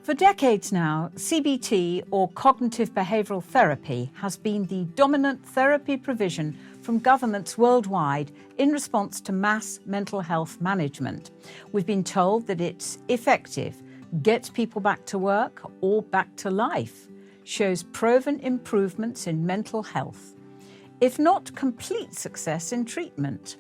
For decades now, CBT, or cognitive behavioural therapy, has been the dominant therapy provision from governments worldwide in response to mass mental health management. We've been told that it's effective, gets people back to work or back to life, shows proven improvements in mental health, if not complete success in treatment.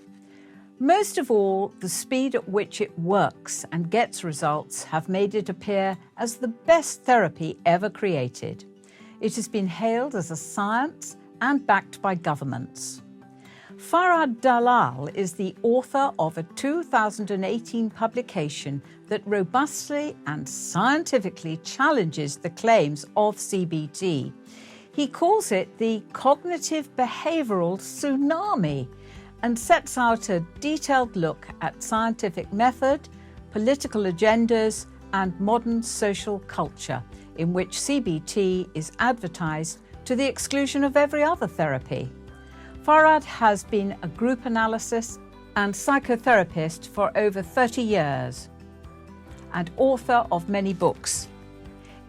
Most of all, the speed at which it works and gets results have made it appear as the best therapy ever created. It has been hailed as a science and backed by governments. Farhad Dalal is the author of a 2018 publication that robustly and scientifically challenges the claims of CBT. He calls it the cognitive behavioural tsunami, and sets out a detailed look at scientific method, political agendas, and modern social culture in which CBT is advertised to the exclusion of every other therapy. Farhad has been a group analysis and psychotherapist for over 30 years and author of many books.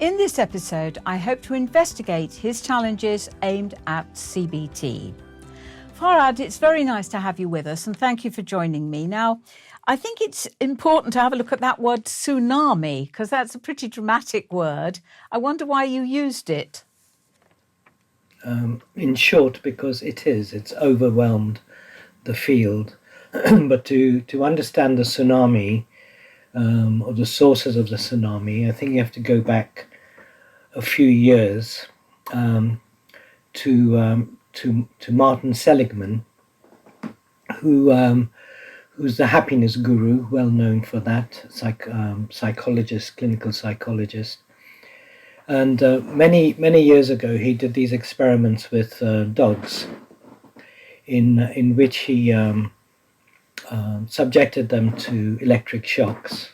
In this episode, I hope to investigate his challenges aimed at CBT. Farhad, it's very nice to have you with us, and thank you for joining me. Now, I think it's important to have a look at that word tsunami, because that's a pretty dramatic word. I wonder why you used it. In short, because it's overwhelmed the field. But to understand the tsunami, or the sources of the tsunami, I think you have to go back a few years to Martin Seligman, who's the happiness guru, well known for that, psychologist, clinical psychologist. And many years ago, he did these experiments with dogs, in which he subjected them to electric shocks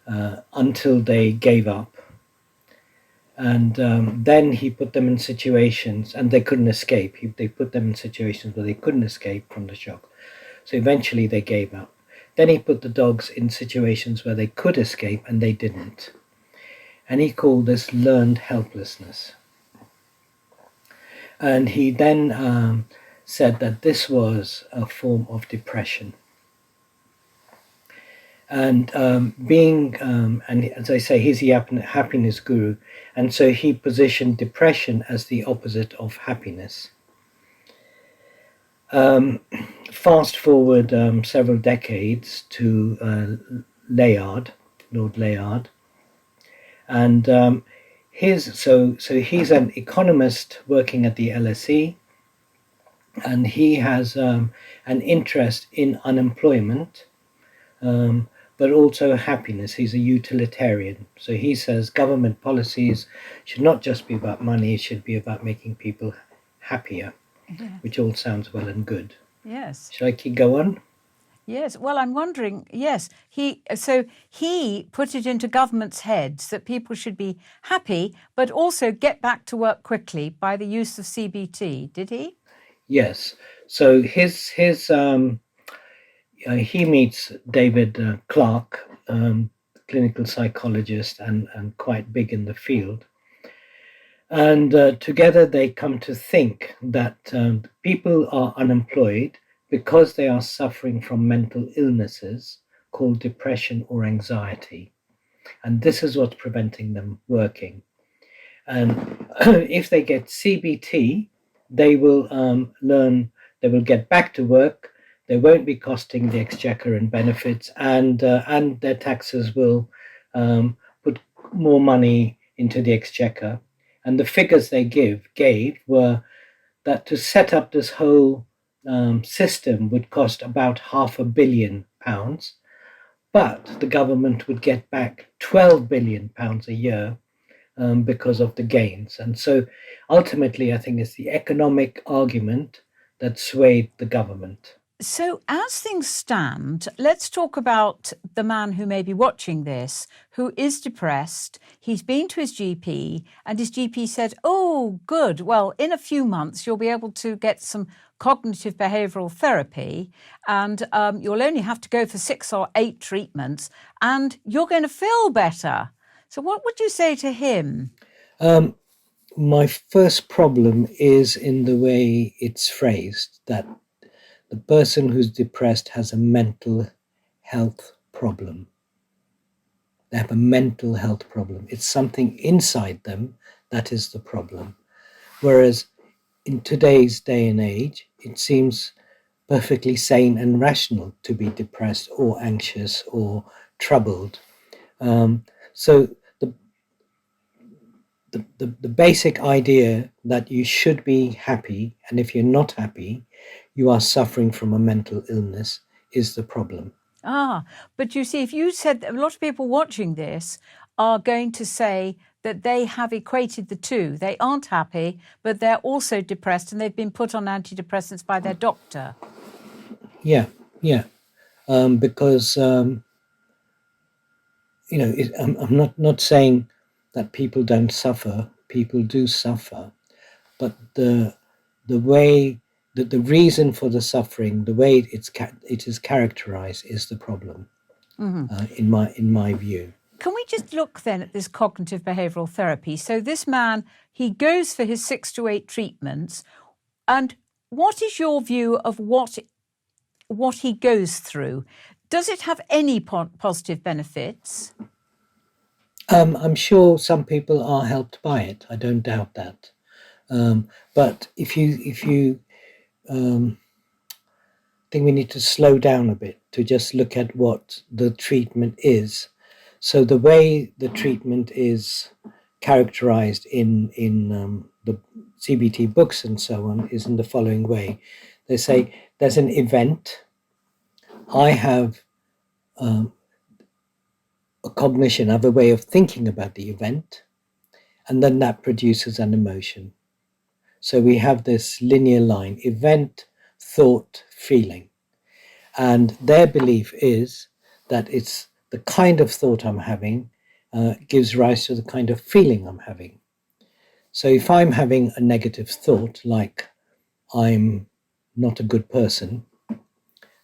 until they gave up. And then he put them in situations, and they couldn't escape. They put them in situations where they couldn't escape from the shock. So eventually they gave up. Then he put the dogs in situations where they could escape, and they didn't. And he called this learned helplessness. And he then said that this was a form of depression. And and as I say, he's the happiness guru, and so he positioned depression as the opposite of happiness. Fast forward several decades to Lord Layard, and he's an economist working at the LSE, and he has an interest in unemployment. But also happiness. He's a utilitarian. So he says government policies should not just be about money, it should be about making people happier, which all sounds well and good. Yes. Should I go on? Yes. Well, I'm wondering, yes, he put it into government's heads that people should be happy, but also get back to work quickly by the use of CBT, did he? Yes. So he meets David Clark, clinical psychologist and quite big in the field. And together they come to think that people are unemployed because they are suffering from mental illnesses called depression or anxiety. And this is what's preventing them working. And if they get CBT, they will get back to work. They won't be costing the exchequer and benefits, and their taxes will put more money into the exchequer. And the figures they gave were that to set up this whole system would cost about £500 million, but the government would get back £12 billion a year because of the gains. And so ultimately, I think it's the economic argument that swayed the government. So as things stand, let's talk about the man who may be watching this, who is depressed. He's been to his GP, and his GP said, oh, good, well, in a few months, you'll be able to get some cognitive behavioural therapy, and you'll only have to go for 6 or 8 treatments, and you're going to feel better. So what would you say to him? My first problem is in the way it's phrased, that the person who's depressed has a mental health problem. They have a mental health problem. It's something inside them that is the problem. Whereas in today's day and age, it seems perfectly sane and rational to be depressed or anxious or troubled. So the basic idea that you should be happy, and if you're not happy, you are suffering from a mental illness, is the problem. But you see, if you said, a lot of people watching this are going to say that they have equated the two. They aren't happy, but they're also depressed, and they've been put on antidepressants by their doctor. Yeah. Because I'm not saying that people don't suffer. People do suffer, but the way that the reason for the suffering, the way it is characterized, is the problem. In my view. Can we just look then at this cognitive behavioural therapy? So this man, he goes for his 6 to 8 treatments, and what is your view of what he goes through? Does it have any positive benefits? I'm sure some people are helped by it. I don't doubt that. But if you think we need to slow down a bit to just look at what the treatment is. So the way the treatment is characterized in the CBT books and so on is in the following way. They say there's an event. I have a cognition, I have a way of thinking about the event, and then that produces an emotion. So we have this linear line: event, thought, feeling. And their belief is that it's the kind of thought I'm having gives rise to the kind of feeling I'm having. So if I'm having a negative thought, like I'm not a good person,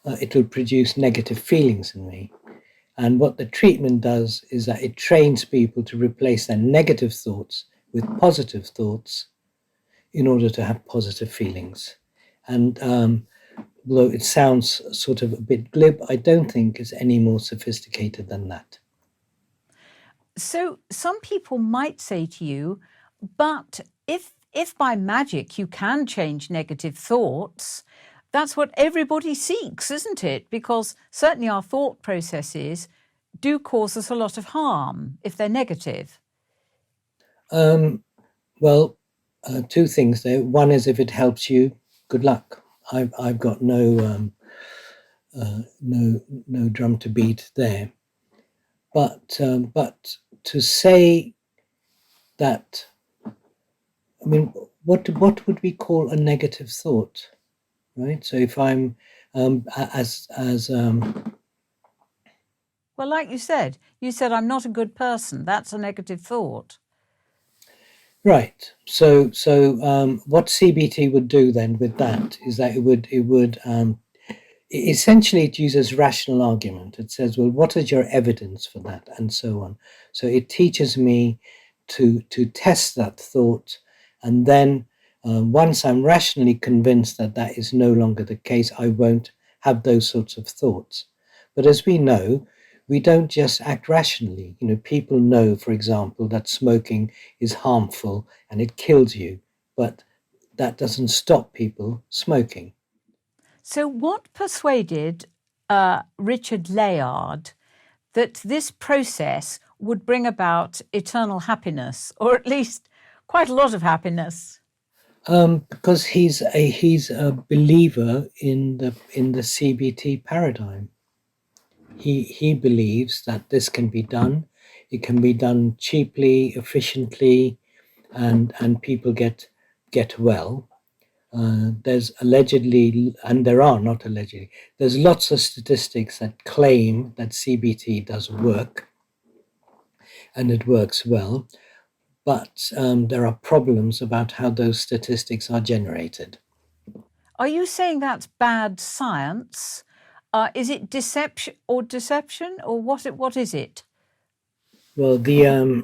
it will produce negative feelings in me. And what the treatment does is that it trains people to replace their negative thoughts with positive thoughts in order to have positive feelings. And although it sounds sort of a bit glib, I don't think it's any more sophisticated than that. So some people might say to you, but if by magic you can change negative thoughts, that's what everybody seeks, isn't it? Because certainly our thought processes do cause us a lot of harm if they're negative. Well, two things there. One is, if it helps you, good luck. I've got no drum to beat there. But to say that, I mean, what would we call a negative thought, right? So if I'm well, like you said I'm not a good person. That's a negative thought. Right. So what CBT would do then with that is that it would essentially, it uses rational argument. It says, well, what is your evidence for that, and so on. So it teaches me to test that thought, and then once I'm rationally convinced that that is no longer the case, I won't have those sorts of thoughts. But as we know, we don't just act rationally. People know, for example, that smoking is harmful and it kills you, but that doesn't stop people smoking. So what persuaded Richard Layard that this process would bring about eternal happiness, or at least quite a lot of happiness? Because he's a believer in the CBT paradigm. He believes that this can be done. It can be done cheaply, efficiently, and people get well. There's allegedly, and there are not allegedly, there's lots of statistics that claim that CBT does work, and it works well. But there are problems about how those statistics are generated. Are you saying that's bad science? Is it deception, or what is it? Well, the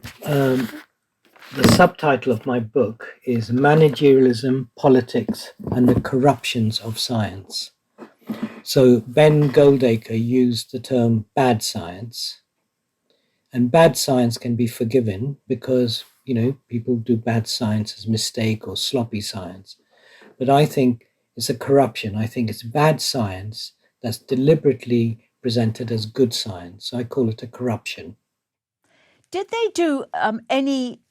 subtitle of my book is Managerialism, Politics, and the Corruptions of Science. So Ben Goldacre used the term bad science, and bad science can be forgiven because, people do bad science as mistake or sloppy science. But I think it's a corruption. I think it's bad science that's deliberately presented as good science. So I call it a corruption. Did they do any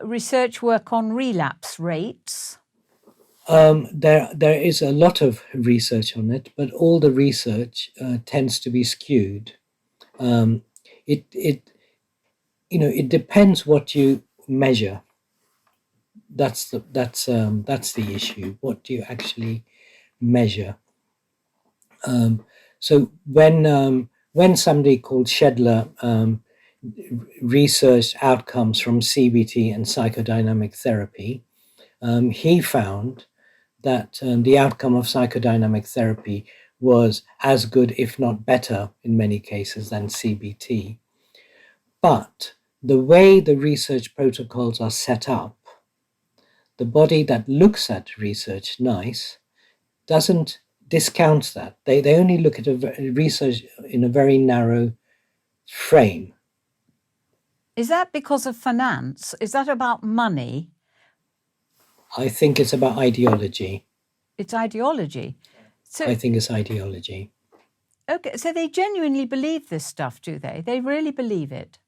research work on relapse rates? There is a lot of research on it, but all the research tends to be skewed. It it depends what you measure. That's the issue. What do you actually measure? So when somebody called Shedler researched outcomes from CBT and psychodynamic therapy, he found that the outcome of psychodynamic therapy was as good, if not better, in many cases than CBT. But the way the research protocols are set up, the body that looks at research NICE doesn't discount that. They only look at research in a very narrow frame. Is that because of finance? Is that about money? I think it's about ideology. It's ideology. So I think it's ideology. Okay, so they genuinely believe this stuff, do they? They really believe it?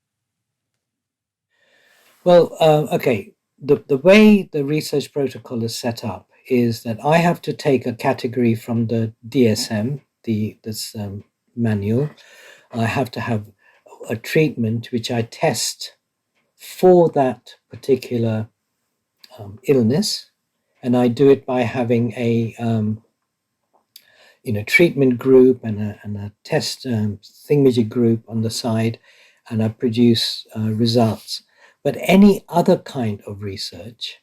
Well, okay. The way the research protocol is set up is that I have to take a category from the DSM, this manual. I have to have a treatment which I test for that particular illness, and I do it by having a treatment group and a test thingamajig group on the side, and I produce results. But any other kind of research,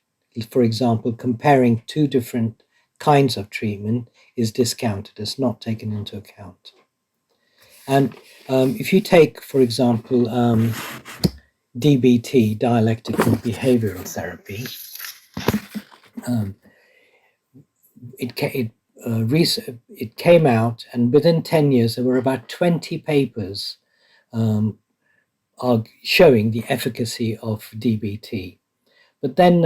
for example, comparing two different kinds of treatment, is discounted. It's not taken into account. And if you take, for example, DBT, dialectical behavioral therapy, it came out, and within 10 years there were about 20 papers are showing the efficacy of DBT. But then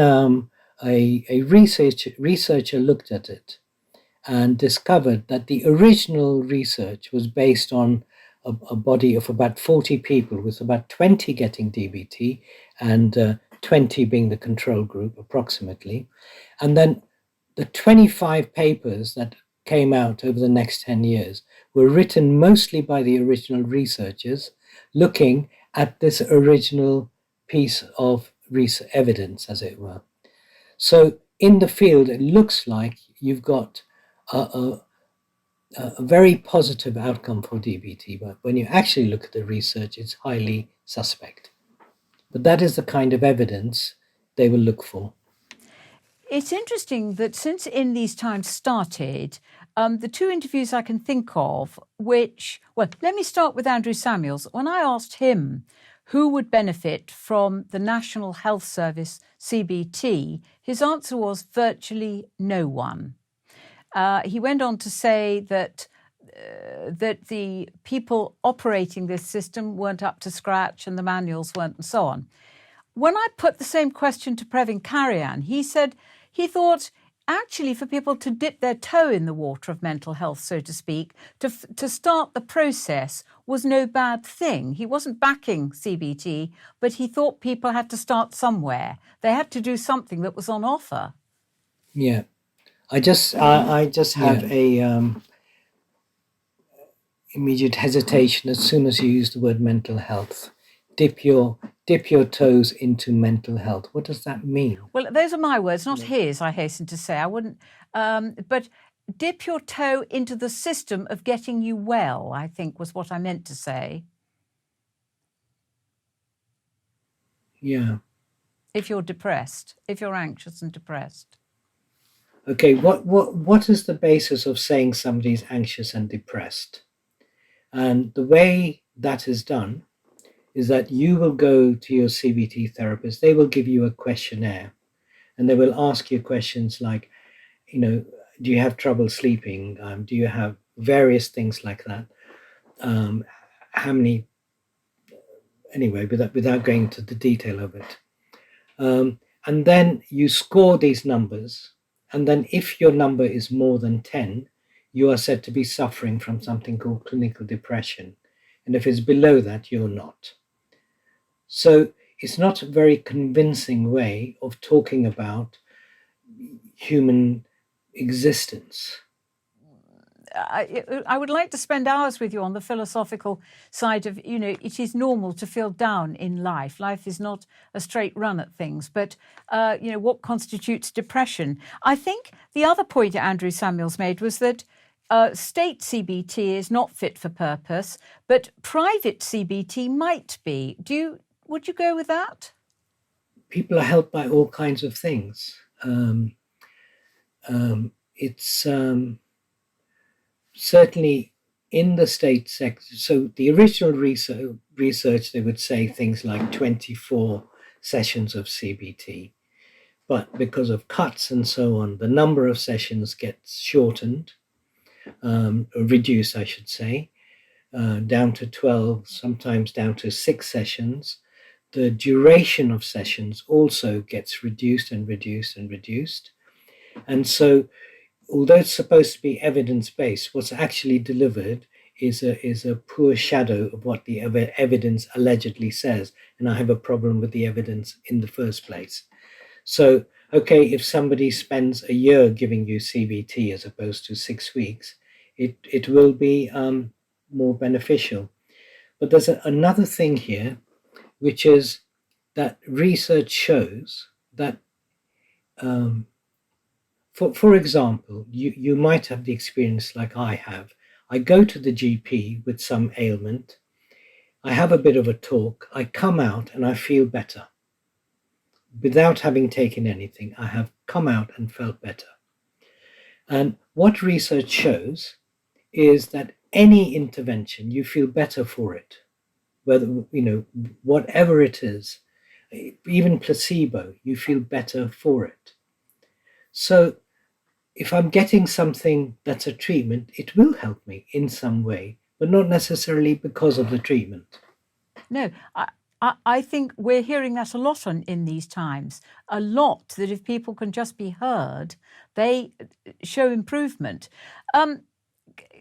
a researcher looked at it and discovered that the original research was based on a body of about 40 people, with about 20 getting DBT and 20 being the control group approximately. And then the 25 papers that came out over the next 10 years were written mostly by the original researchers, looking at this original piece of evidence, as it were. So in the field, it looks like you've got a very positive outcome for DBT, but when you actually look at the research, it's highly suspect. But that is the kind of evidence they will look for. It's interesting that since In These Times started, the two interviews I can think of, let me start with Andrew Samuels. When I asked him who would benefit from the National Health Service CBT, his answer was virtually no one. He went on to say that the people operating this system weren't up to scratch and the manuals weren't, and so on. When I put the same question to Previn Karian, he said he thought actually for people to dip their toe in the water of mental health, so to speak, to start the process was no bad thing. He wasn't backing CBT, but he thought people had to start somewhere. They had to do something that was on offer. Yeah. I just have a immediate hesitation as soon as you use the word mental health. Dip your toes into mental health. What does that mean? Well, those are my words, not his, I hasten to say. I wouldn't, but dip your toe into the system of getting you well, I think was what I meant to say. Yeah. If you're depressed, if you're anxious and depressed. Okay, what is the basis of saying somebody's anxious and depressed? And the way that is done is that you will go to your CBT therapist, they will give you a questionnaire, and they will ask you questions like, do you have trouble sleeping? Do you have various things like that? How many, anyway, without going into the detail of it. And then you score these numbers. And then if your number is more than 10, you are said to be suffering from something called clinical depression. And if it's below that, you're not. So it's not a very convincing way of talking about human existence. I would like to spend hours with you on the philosophical side of, it is normal to feel down in life. Life is not a straight run at things, but, what constitutes depression? I think the other point Andrew Samuels made was that state CBT is not fit for purpose, but private CBT might be. Would you go with that? People are helped by all kinds of things. It's certainly in the state sector. So the original research, they would say things like 24 sessions of CBT. But because of cuts and so on, the number of sessions gets shortened, or reduced, I should say, down to 12, sometimes down to 6 sessions. The duration of sessions also gets reduced and reduced and reduced. And so, although it's supposed to be evidence-based, what's actually delivered is a poor shadow of what the evidence allegedly says. And I have a problem with the evidence in the first place. So, okay, if somebody spends a year giving you CBT as opposed to 6 weeks, it will be more beneficial. But there's another thing here, which is that research shows that, for example, you might have the experience like I have. I go to the GP with some ailment, I have a bit of a talk, I come out and I feel better. Without having taken anything, I have come out and felt better. And what research shows is that any intervention, you feel better for it. Whether, whatever it is, even placebo, you feel better for it. So if I'm getting something that's a treatment, it will help me in some way, but not necessarily because of the treatment. No, I think we're hearing that a lot in these times. A lot, that if people can just be heard, they show improvement.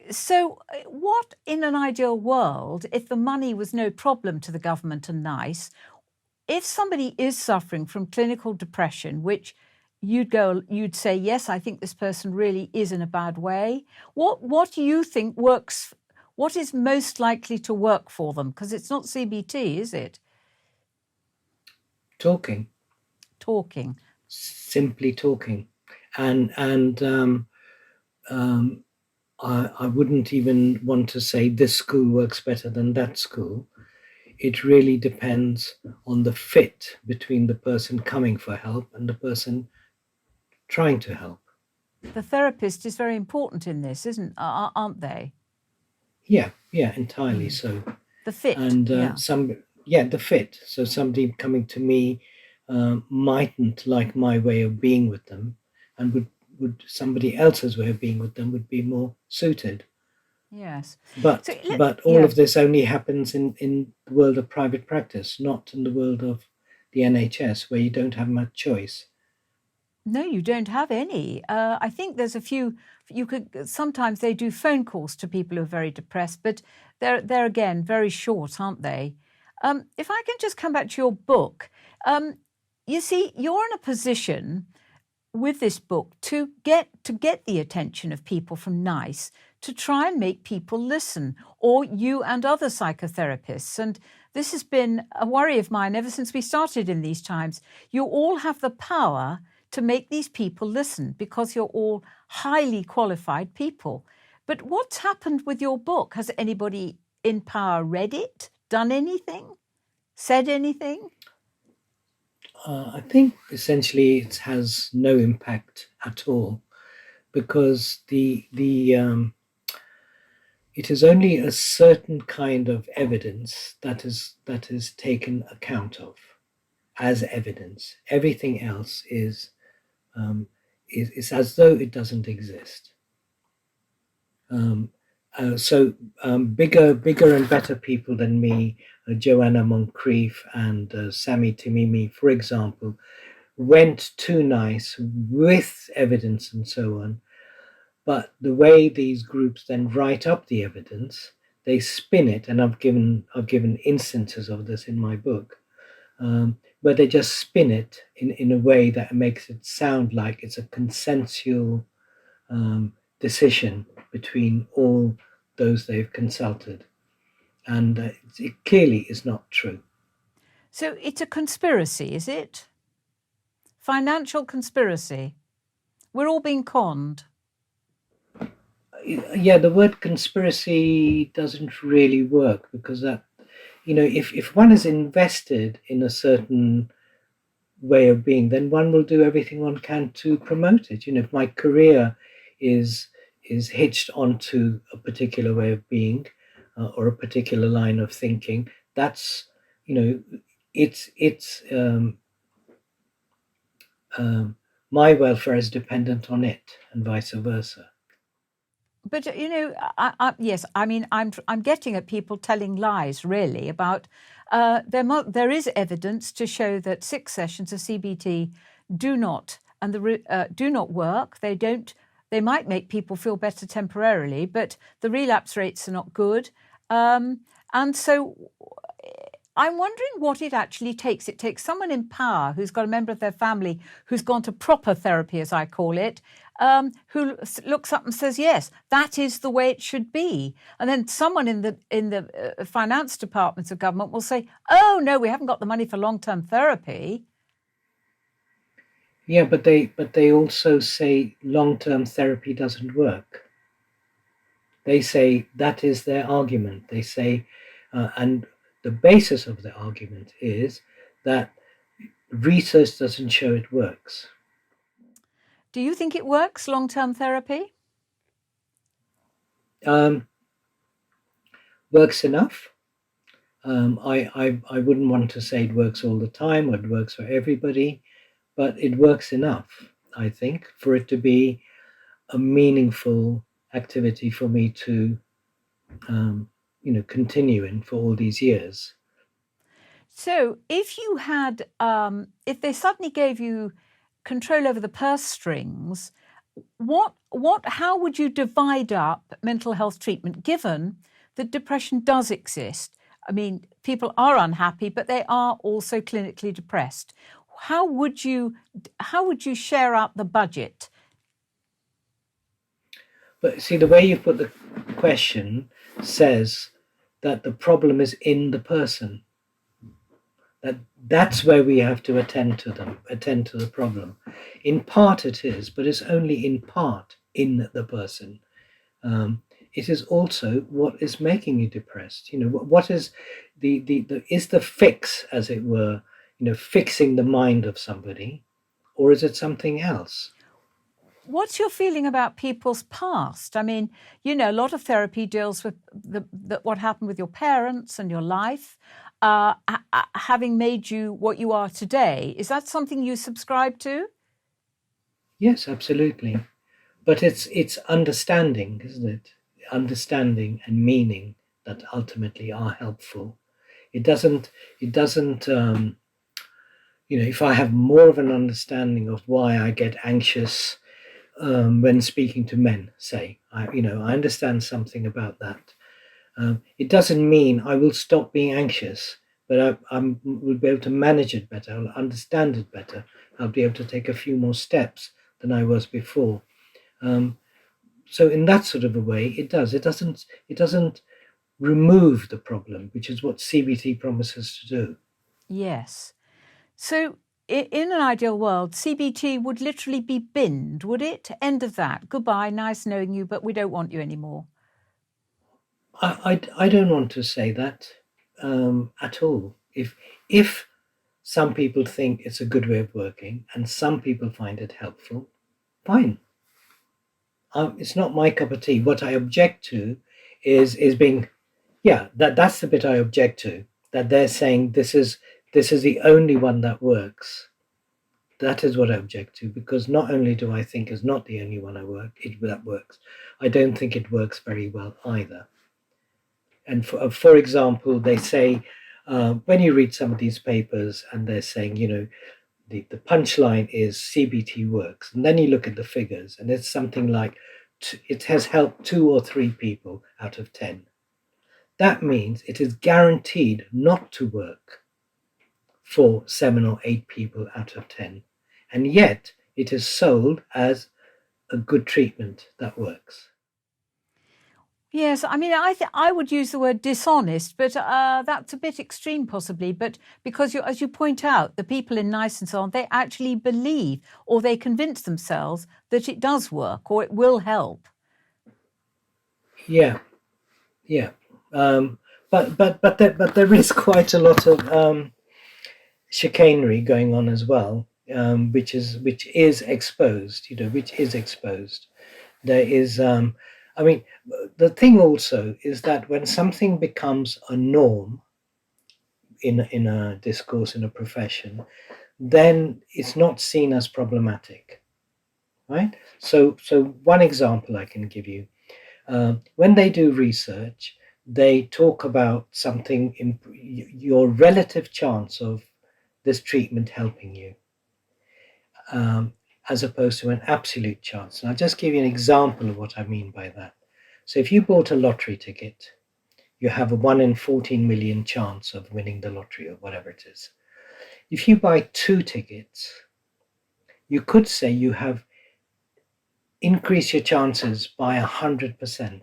So what, in an ideal world, if the money was no problem to the government and nice, if somebody is suffering from clinical depression, which you'd say, yes, I think this person really is in a bad way, what do you think works? What is most likely to work for them? Because it's not CBT, is it? Talking. Simply talking. And I wouldn't even want to say this school works better than that school. It really depends on the fit between the person coming for help and the person trying to help. The therapist is very important in this, aren't they? Yeah, entirely so. The fit. And the fit. So somebody coming to me mightn't like my way of being with them, and would somebody else's way of being with them would be more suited. Yes. But all of this only happens in the world of private practice, not in the world of the NHS, where you don't have much choice. No, you don't have any. I think there's a few. Sometimes they do phone calls to people who are very depressed, but they're again very short, aren't they? If I can just come back to your book, you see, you're in a position with this book to get the attention of people from NICE, to try and make people listen, or you and other psychotherapists. And this has been a worry of mine ever since we started in these times. You all have the power to make these people listen because you're all highly qualified people. But what's happened with your book? Has anybody in power read it, done anything, said anything? I think essentially it has no impact at all, because it is only a certain kind of evidence that is taken account of as evidence. Everything else um, is as though it doesn't exist. Um, bigger and better people than me, Joanna Moncrief and Sami Timimi, for example, went too nice with evidence and so on. But the way these groups then write up the evidence, they spin it, and I've given instances of this in my book, where they just spin it in a way that makes it sound like it's a consensual decision between all those they've consulted, and it clearly is not true. So it's a conspiracy, is it? Financial conspiracy. We're all being conned. Yeah, the word conspiracy doesn't really work, because that, if one is invested in a certain way of being, then one will do everything one can to promote it. If my career is hitched onto a particular way of being, or a particular line of thinking, that's, it's my welfare is dependent on it, and vice versa. But yes, I mean, I'm getting at people telling lies, really, about there is evidence to show that 6 sessions of CBT do not work. They might make people feel better temporarily, but the relapse rates are not good. And so I'm wondering what it actually takes. It takes someone in power who's got a member of their family who's gone to proper therapy, as I call it, who looks up and says, yes, that is the way it should be. And then someone in the finance departments of government will say, oh, no, we haven't got the money for long-term therapy. Yeah, but they also say long-term therapy doesn't work. They say that is their argument. They say, and the basis of the argument is that research doesn't show it works. Do you think it works, long-term therapy? Works enough. I wouldn't want to say it works all the time or it works for everybody, but it works enough, I think, for it to be a meaningful activity for me to continue in for all these years. So if you had, if they suddenly gave you control over the purse strings, how would you divide up mental health treatment, given that depression does exist? I mean, people are unhappy, but they are also clinically depressed. How would you share out the budget? But see, the way you put the question says that the problem is in the person. That's where we have to attend to the problem. In part it is, but it's only in part in the person. It is also what is making you depressed. What is is the fix, as it were, fixing the mind of somebody, or is it something else? What's your feeling about people's past? I mean, a lot of therapy deals with what happened with your parents and your life, having made you what you are today. Is that something you subscribe to? Yes, absolutely. But it's understanding, isn't it? Understanding and meaning that ultimately are helpful. It doesn't. If I have more of an understanding of why I get anxious when speaking to men, say, I understand something about that. It doesn't mean I will stop being anxious, but I will be able to manage it better. I'll understand it better. I'll be able to take a few more steps than I was before. So in that sort of a way, it does. It doesn't remove the problem, which is what CBT promises to do. Yes. So in an ideal world, CBT would literally be binned, would it? End of that. Goodbye, nice knowing you, but we don't want you anymore. I don't want to say that at all. If some people think it's a good way of working and some people find it helpful, fine. It's not my cup of tea. What I object to is being, yeah, that's the bit I object to, that they're saying this is the only one that works. That is what I object to, because not only do I think it's not the only one that works, I don't think it works very well either. And for example, they say, when you read some of these papers and they're saying, the punchline is CBT works. And then you look at the figures and it's something like it has helped 2 or 3 people out of 10. That means it is guaranteed not to work for 7 or 8 people out of 10. And yet it is sold as a good treatment that works. Yes, I mean, I would use the word dishonest, but that's a bit extreme possibly. But because, as you point out, the people in NICE and so on, they actually believe or they convince themselves that it does work or it will help. Yeah. But there is quite a lot of chicanery going on as well, which is exposed. There is. I mean, the thing also is that when something becomes a norm in a discourse, in a profession, then it's not seen as problematic, right? So one example I can give you, when they do research, they talk about something, your relative chance of this treatment helping you, as opposed to an absolute chance. And I'll just give you an example of what I mean by that. So if you bought a lottery ticket, you have a 1 in 14 million chance of winning the lottery or whatever it is. If you buy 2 tickets, you could say you have increased your chances by 100%,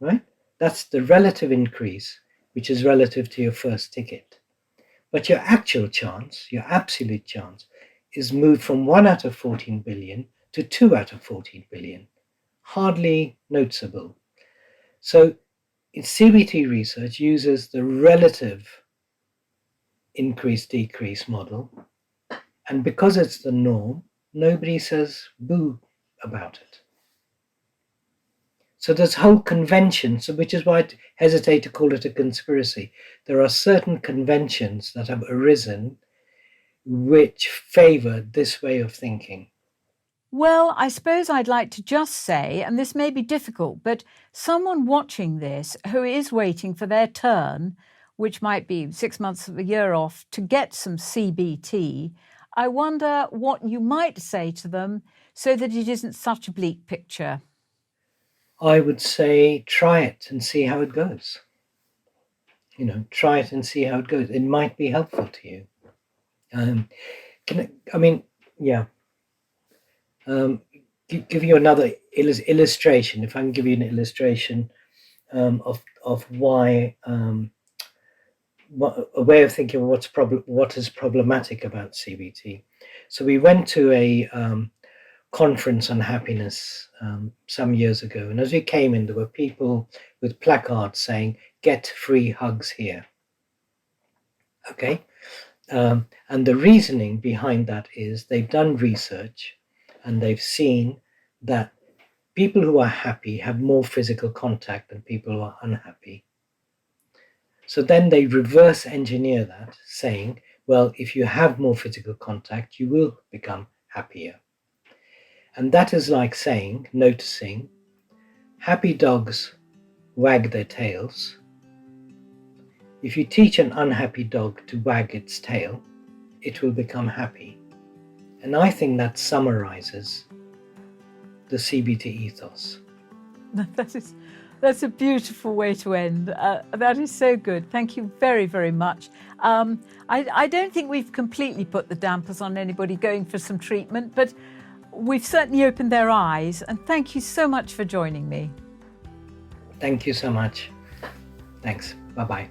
right? That's the relative increase, which is relative to your first ticket. But your actual chance, your absolute chance, is moved from 1 out of 14 billion to 2 out of 14 billion. Hardly noticeable. So CBT research uses the relative increase-decrease model, and because it's the norm, nobody says boo about it. So there's whole conventions, which is why I hesitate to call it a conspiracy. There are certain conventions that have arisen which favor this way of thinking. Well, I suppose I'd like to just say, and this may be difficult, but someone watching this who is waiting for their turn, which might be 6 months of a year off, to get some CBT, I wonder what you might say to them so that it isn't such a bleak picture. I would say try it and see how it goes. Try it and see how it goes. It might be helpful to you. Give you another illustration. If I can give you an illustration of why, a way of thinking of what is problematic about CBT. So we went to a conference on happiness some years ago, and as we came in, there were people with placards saying, "Get free hugs here." Okay. And the reasoning behind that is they've done research and they've seen that people who are happy have more physical contact than people who are unhappy. So then they reverse engineer that, saying, well, if you have more physical contact, you will become happier. And that is like saying, noticing, happy dogs wag their tails. If you teach an unhappy dog to wag its tail, it will become happy. And I think that summarizes the CBT ethos. That's a beautiful way to end. That is so good. Thank you very, very much. I don't think we've completely put the dampers on anybody going for some treatment, but we've certainly opened their eyes. And thank you so much for joining me. Thank you so much. Thanks. Bye-bye.